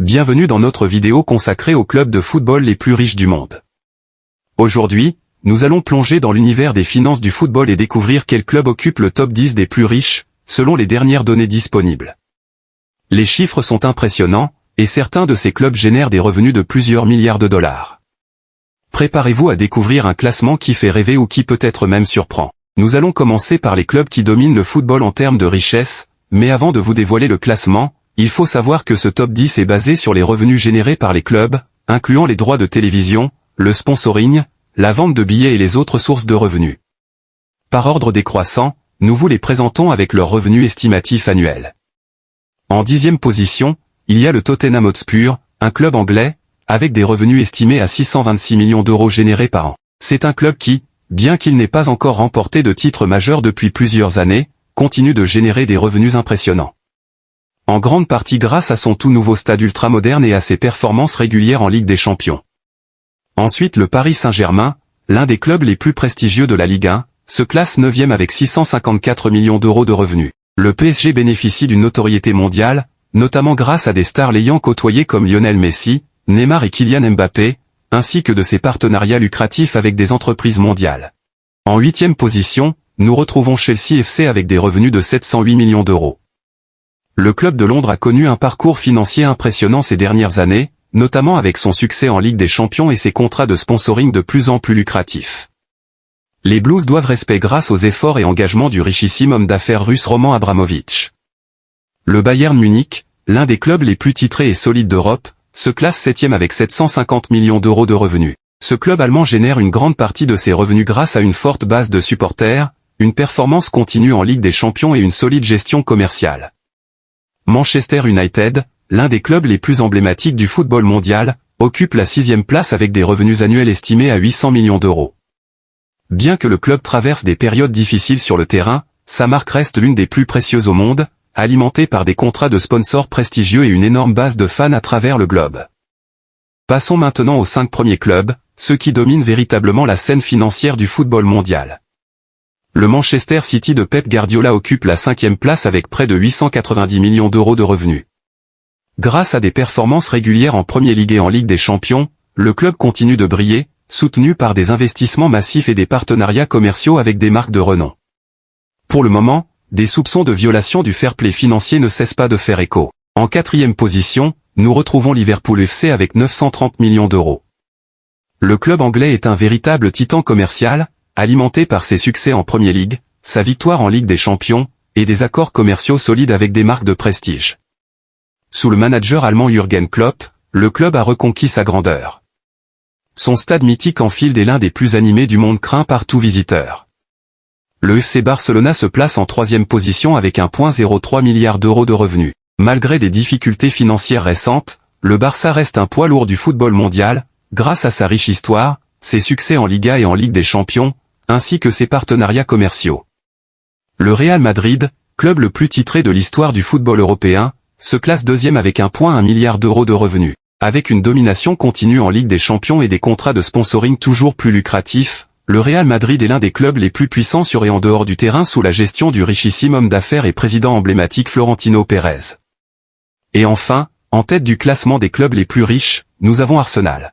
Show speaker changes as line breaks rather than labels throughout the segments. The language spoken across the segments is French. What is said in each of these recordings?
Bienvenue dans notre vidéo consacrée aux clubs de football les plus riches du monde. Aujourd'hui, nous allons plonger dans l'univers des finances du football et découvrir quel club occupe le top 10 des plus riches, selon les dernières données disponibles. Les chiffres sont impressionnants, et certains de ces clubs génèrent des revenus de plusieurs milliards de dollars. Préparez-vous à découvrir un classement qui fait rêver ou qui peut-être même surprend. Nous allons commencer par les clubs qui dominent le football en termes de richesse, mais avant de vous dévoiler le classement, il faut savoir que ce top 10 est basé sur les revenus générés par les clubs, incluant les droits de télévision, le sponsoring, la vente de billets et les autres sources de revenus. Par ordre décroissant, nous vous les présentons avec leurs revenus estimatifs annuels. En 10e position, il y a le Tottenham Hotspur, un club anglais, avec des revenus estimés à 626 millions d'euros générés par an. C'est un club qui, bien qu'il n'ait pas encore remporté de titre majeur depuis plusieurs années, continue de générer des revenus impressionnants. En grande partie grâce à son tout nouveau stade ultramoderne et à ses performances régulières en Ligue des Champions. Ensuite le Paris Saint-Germain, l'un des clubs les plus prestigieux de la Ligue 1, se classe 9e avec 654 millions d'euros de revenus. Le PSG bénéficie d'une notoriété mondiale, notamment grâce à des stars l'ayant côtoyé comme Lionel Messi, Neymar et Kylian Mbappé, ainsi que de ses partenariats lucratifs avec des entreprises mondiales. En 8e position, nous retrouvons Chelsea FC avec des revenus de 708 millions d'euros. Le club de Londres a connu un parcours financier impressionnant ces dernières années, notamment avec son succès en Ligue des Champions et ses contrats de sponsoring de plus en plus lucratifs. Les Blues doivent respect grâce aux efforts et engagements du richissime homme d'affaires russe Roman Abramovich. Le Bayern Munich, l'un des clubs les plus titrés et solides d'Europe, se classe 7e avec 750 millions d'euros de revenus. Ce club allemand génère une grande partie de ses revenus grâce à une forte base de supporters, une performance continue en Ligue des Champions et une solide gestion commerciale. Manchester United, l'un des clubs les plus emblématiques du football mondial, occupe la 6e place avec des revenus annuels estimés à 800 millions d'euros. Bien que le club traverse des périodes difficiles sur le terrain, sa marque reste l'une des plus précieuses au monde, alimentée par des contrats de sponsors prestigieux et une énorme base de fans à travers le globe. Passons maintenant aux 5 premiers clubs, ceux qui dominent véritablement la scène financière du football mondial. Le Manchester City de Pep Guardiola occupe la 5e place avec près de 890 millions d'euros de revenus. Grâce à des performances régulières en Premier League et en Ligue des Champions, le club continue de briller, soutenu par des investissements massifs et des partenariats commerciaux avec des marques de renom. Pour le moment, des soupçons de violation du fair play financier ne cessent pas de faire écho. En 4e position, nous retrouvons Liverpool FC avec 930 millions d'euros. Le club anglais est un véritable titan commercial, alimenté par ses succès en Premier League, sa victoire en Ligue des Champions, et des accords commerciaux solides avec des marques de prestige. Sous le manager allemand Jürgen Klopp, le club a reconquis sa grandeur. Son stade mythique Anfield est l'un des plus animés du monde craint par tout visiteur. Le FC Barcelona se place en 3e position avec 1,03 milliard d'euros de revenus. Malgré des difficultés financières récentes, le Barça reste un poids lourd du football mondial, grâce à sa riche histoire, ses succès en Liga et en Ligue des Champions, ainsi que ses partenariats commerciaux. Le Real Madrid, club le plus titré de l'histoire du football européen, se classe 2e avec 1,1 milliard d'euros de revenus. Avec une domination continue en Ligue des Champions et des contrats de sponsoring toujours plus lucratifs, le Real Madrid est l'un des clubs les plus puissants sur et en dehors du terrain sous la gestion du richissime homme d'affaires et président emblématique Florentino Pérez. Et enfin, en tête du classement des clubs les plus riches, nous avons Arsenal.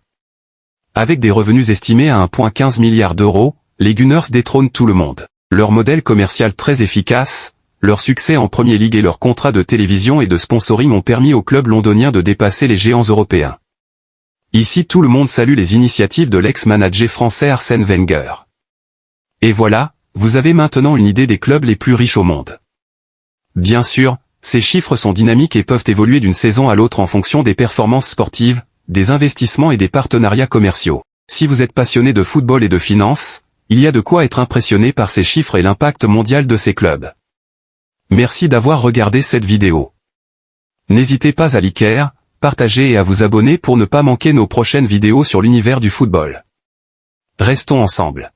Avec des revenus estimés à 1,15 milliard d'euros, les Gunners détrônent tout le monde. Leur modèle commercial très efficace, leur succès en Premier League et leurs contrats de télévision et de sponsoring ont permis au club londonien de dépasser les géants européens. Ici tout le monde salue les initiatives de l'ex-manager français Arsène Wenger. Et voilà, vous avez maintenant une idée des clubs les plus riches au monde. Bien sûr, ces chiffres sont dynamiques et peuvent évoluer d'une saison à l'autre en fonction des performances sportives, des investissements et des partenariats commerciaux. Si vous êtes passionné de football et de finances, il y a de quoi être impressionné par ces chiffres et l'impact mondial de ces clubs. Merci d'avoir regardé cette vidéo. N'hésitez pas à liker, partager et à vous abonner pour ne pas manquer nos prochaines vidéos sur l'univers du football. Restons ensemble.